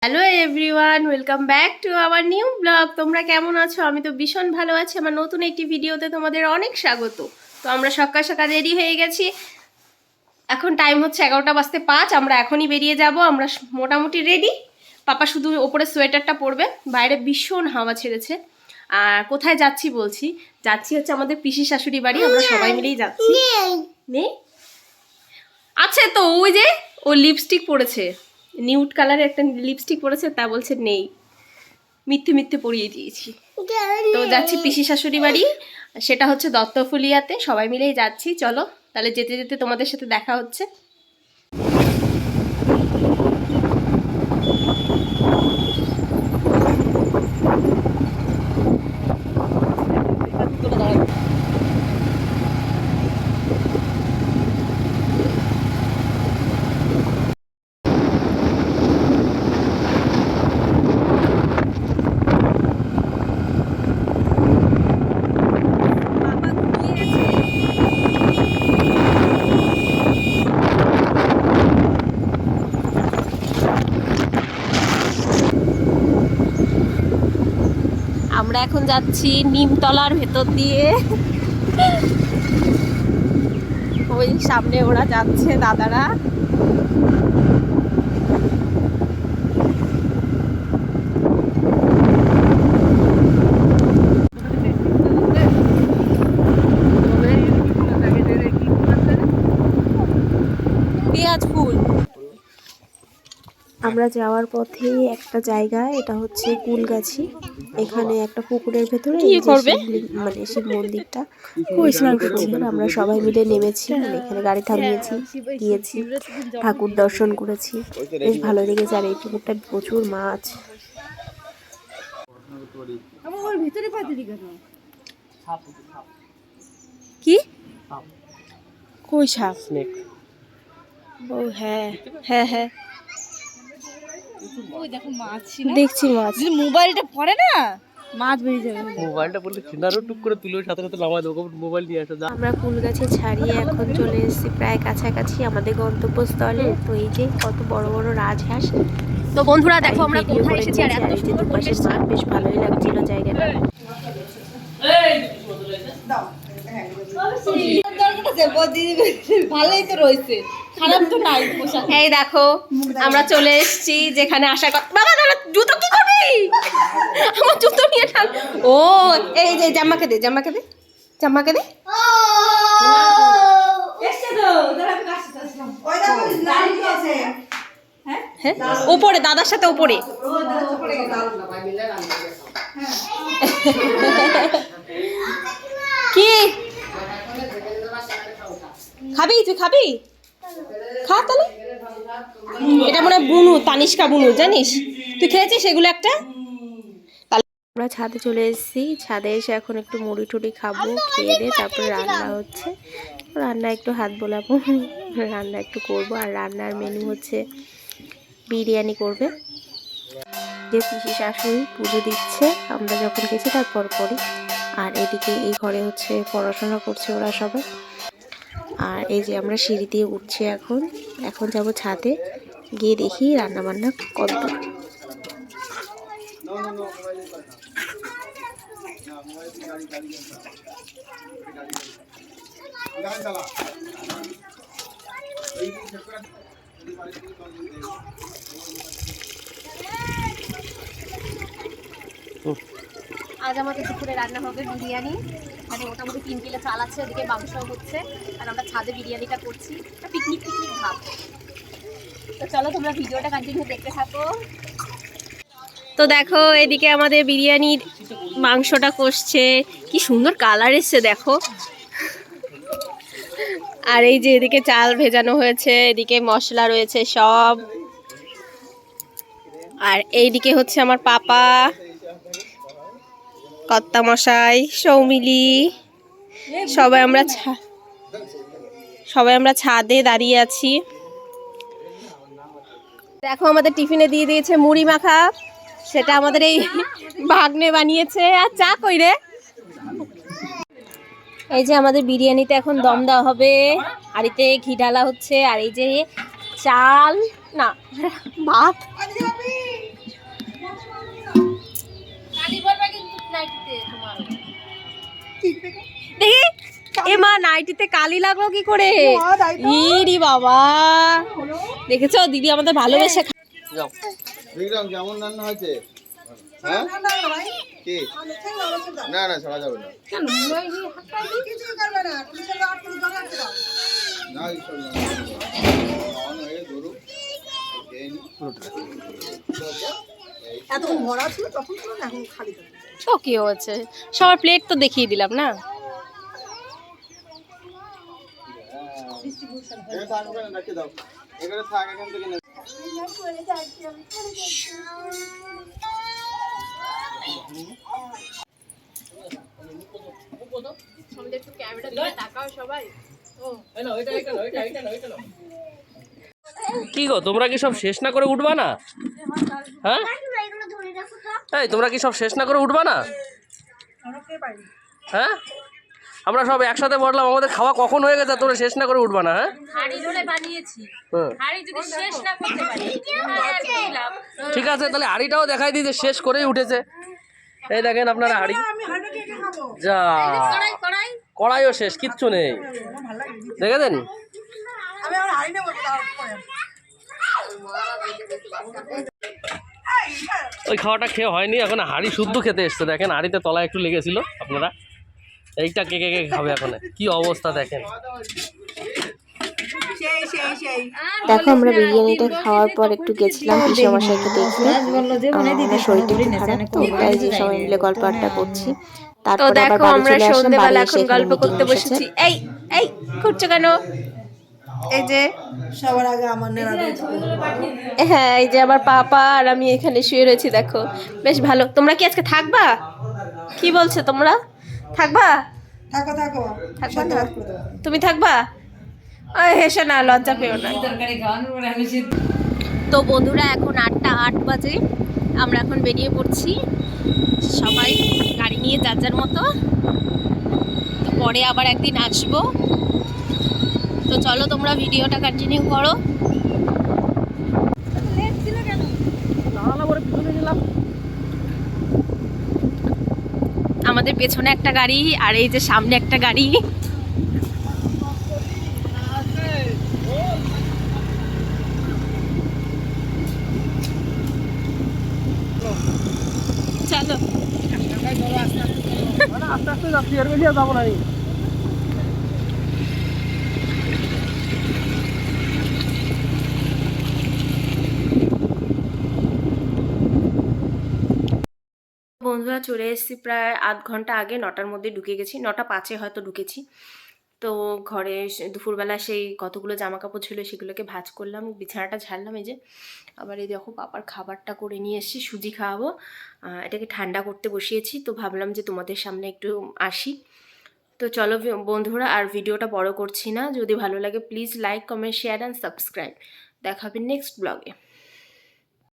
Hello everyone, welcome back to our new blog. তোমরা কেমন আছো? আমি তো ভীষণ ভালো আছি। আমার নতুন একটি ভিডিওতে তোমাদের অনেক স্বাগত। তো আমরা সকাল সকাল রেডি হয়ে গেছি। এখন টাইম হচ্ছে 11:05। আমরা এখনই বেরিয়ে যাব। আমরা মোটামুটি রেডি। পাপা শুধু ওপরে সোয়েটারটা পরবে, বাইরে ভীষণ হাওয়া ছেড়েছে। আর কোথায় যাচ্ছি বলছি, যাচ্ছি হচ্ছে আমাদের পিসি শাশুড়ি বাড়ি। আমরা সবাই মিলেই যাচ্ছি। নেই আছে তো, ওই যে ও লিপস্টিক পরেছে, নিউড কালারের একটা লিপস্টিক পরেছে, তা বলছে নেই, মিথ্যে মিথ্যে পরিয়ে দিয়েছি। তো যাচ্ছি পিসি শাশুড়ি বাড়ি, সেটা হচ্ছে দত্তফুলিয়াতে। সবাই মিলেই যাচ্ছি। চলো তাহলে যেতে যেতে তোমাদের সাথে দেখা হচ্ছে। আমরা এখন যাচ্ছি নিমতলার ভেতর দিয়ে। ওই সামনে ওরা যাচ্ছে, দাদারা। পেঁয়াজ ফুল। আমরা যাওয়ার পথে একটা জায়গা, এটা হচ্ছে কুলগাছি। এখানে একটা পুকুরের ভেতরে কি করবে? মানে শিব মন্দিরটা সুন্দর। আমরা সবাই মিলে নেমেছি, এখানে গাড়ি থামিয়েছি, গিয়েছি, ঠাকুর দর্শন করেছি, বেশ ভালো লেগেছে। আর এই পুকুরটা প্রচুর মাছ। কি কই সাপ? ও হ্যাঁ হ্যাঁ হ্যাঁ, দেখছি মাছ। মোবাইলটা পড়ে না, মাছ বেরিয়ে যাবে। মোবাইলটা বললে কিনারও টুক করে তুলে সাথে সাথে নামায় দেবো, মোবাইল নিয়ে আসো। আমরা কুলগাছি ছাড়িয়ে এখন চলে এসেছি প্রায় কাছাকাছি আমাদের গন্তব্যস্থলে। তো এই যে কত বড় বড় রাজহাঁস। তো বন্ধুরা দেখো আমরা ভিডিও কোথায় করে এসেছি, আর নিয়েছি। এত আর এই যে সুন্দর দুপাশে পরিবেশ। মাঠ, বেশ ভালোই লাগছিল জায়গাটা। ভালোই তো রয়েছে, খারাপ তো নাই পোশাক। এই দেখো আমরা চলে এসেছি যেখানে আসার কথা। বাবা দাঁড়া, জুতো কি করবি? আমার জুতো নিয়ে টান। ও এই যে জাম্মাকে দে, জাম্মাকে দে, জাম্মাকে দে। হ্যাঁ ওপরে, দাদার সাথে ওপরে। কি খাবি? তুই খাবি? খা তাহলে। এটা মনে হয় বুনু, তানিষ্কা বুনু, জানিস? তুই খেয়েছিস সেগুলো একটা? আমরা ছাদে চলে এসেছি। ছাদে এসে এখন একটু মুড়ি টুড়ি খাবো, খেয়ে দিয়ে তারপরে রান্না হচ্ছে। রান্না একটু হাত বোলাবো, রান্না একটু করবো। আর রান্নার মেনু হচ্ছে বিরিয়ানি করবে। যে পিসি শাশুড়ি পুজো দিচ্ছে আমরা যখন গেছি তার পরপরই। আর এদিকে এই ঘরে হচ্ছে পড়াশোনা করছে ওরা সবাই। আর এই যে আমরা সিঁড়ি দিয়ে উঠছি এখন। এখন যাব ছাদে, গিয়ে দেখি রান্না বান্না কতদূর। আজ আমাদের দুপুরে রান্না হবে বিরিয়ানি। মানে মোটামুটি 3 কিলো চাল আছে, এদিকে মাংস হচ্ছে, আর আমরা ছাদে বিরিয়ানিটা করছি। পিকনিক পিকনিক ভাব। তো চলো তোমরা ভিডিওটা কন্টিনিউ দেখতে থাকো। তো দেখো এদিকে আমাদের বিরিয়ানির মাংসটা কষছে, কি সুন্দর কালার এসছে দেখো। আর এই যে এদিকে চাল ভেজানো হয়েছে, এদিকে মশলা রয়েছে সব। আর এইদিকে হচ্ছে আমার পাপা, কর্তা মশাই, সৌমিলি, সবাই আমরা ছাদে দাঁড়িয়ে আছি। দেখো আমাদের টিফিনে দিয়ে দিয়েছে মুড়ি মাখা, সেটা আমাদের এই ভাগ্নে বানিয়েছে। আর চা কই রে? এই যে আমাদের বিরিয়ানিতে এখন দম দেওয়া হবে, হাঁড়িতে ঘি ঢালা হচ্ছে। আর এই যে চাল না ভাত, দেখি এ মা নাইটিতে কালি লাগলো কি করে? ইরি বাবা, দেখেছো দিদি আমাদের ভালোবেসে যাও বিক্রম কেমন রান্না হয়েছে? হ্যাঁ কি না না ছাড়া যাবে না না এইসব না। খাওয়ানো হয়ে গরু খেয়ে নি। তো কি হচ্ছে, সবার প্লেট তো দেখিয়ে দিলাম না। এখানে থাক, ওখানে রেখে দাও, এখানে থাক, এখান থেকে নে। কি গো তোমরা কি সব শেষ না করে উঠবা না? হ্যাঁ এই তোমরা কি সব শেষ না করে উঠবা না? হ্যাঁ আমরা সব একসাথে বললাম আমাদের খাওয়া কখন হয়ে গেছে, তোমরা শেষ না করে উঠবা না? হ্যাঁ ঠিক আছে, তাহলে হাঁড়িটাও দেখাই দিই যে শেষ করেই উঠেছে। এই দেখেন আপনারা হাঁড়ি, যা কড়াইও শেষ, কিচ্ছু নেই, দেখেছেন? ওই খাওয়াটা খেয়ে হয়নি, এখন হাঁড়ি শুদ্ধ খেতে এসছে। দেখেন হাঁড়িতে তলায় একটু লেগেছিল। আপনারা এইটা কে কে কে খাবে এখন, কি অবস্থা দেখেন। দেখো আমরা বিরিয়ানিটা খাওয়ার পর একটু গেছিলাম পিসেমশাইকে দেখতে। আমার শরীরটা একটু খারাপ, তো তাই যে সবাই মিলে গল্প আড্ডা করছি। তো তারপরে আবার দেখো বাড়ি আমরা চলে আসলাম, বাড়ি সন্ধ্যেবেলা এসে এখন এখানে গল্প মিটিং করতে বসেছে। বসেছি। এই এই ঘুরছো কেন? এই যে সবার আগে আমার নেওয়া হ্যাঁ, এই যে আমার পাপা আর আমি এখানে শুয়ে রয়েছি। দেখো বেশ ভালো। তোমরা কি আজকে থাকবা? কি বলছো তোমরা, থাকবা? থাকো থাকো থাকবা না? তুমি থাকবা? হেসে না, লজ্জা পেও না। তো বন্ধুরা এখন 8:08 বাজে, আমরা এখন বেরিয়ে পড়ছি সবাই গাড়ি নিয়ে যার যার মতো। তো পরে আবার একদিন আসবো। তো চলো তোমরা ভিডিওটা কন্টিনিউ করো। আমাদের পেছনে একটা গাড়ি আর এই যে সামনে একটা গাড়ি। চলো আস্তে আস্তে যাচ্ছি, এর বেশি আর যাবো না। বন্ধুরা চলে এসেছি প্রায় আধ ঘন্টা আগে, 9টার মধ্যে ঢুকে গেছি, 9:05 হয়তো ঢুকেছি। তো ঘরে দুপুরবেলা সেই কতগুলো জামা কাপড় ছিল সেগুলোকে ভাঁজ করলাম, বিছানাটা ঝাড়লাম। এই যে আবার এই দেখো পাপার খাবারটা করে নিয়ে এসেছি, সুজি খাওয়াবো। এটাকে ঠান্ডা করতে বসিয়েছি, তো ভাবলাম যে তোমাদের সামনে একটু আসি। তো চলো বন্ধুরা, আর ভিডিওটা বড় করছি না। যদি ভালো লাগে please like, comment, share and subscribe. দেখা হবে নেক্সট ব্লগে।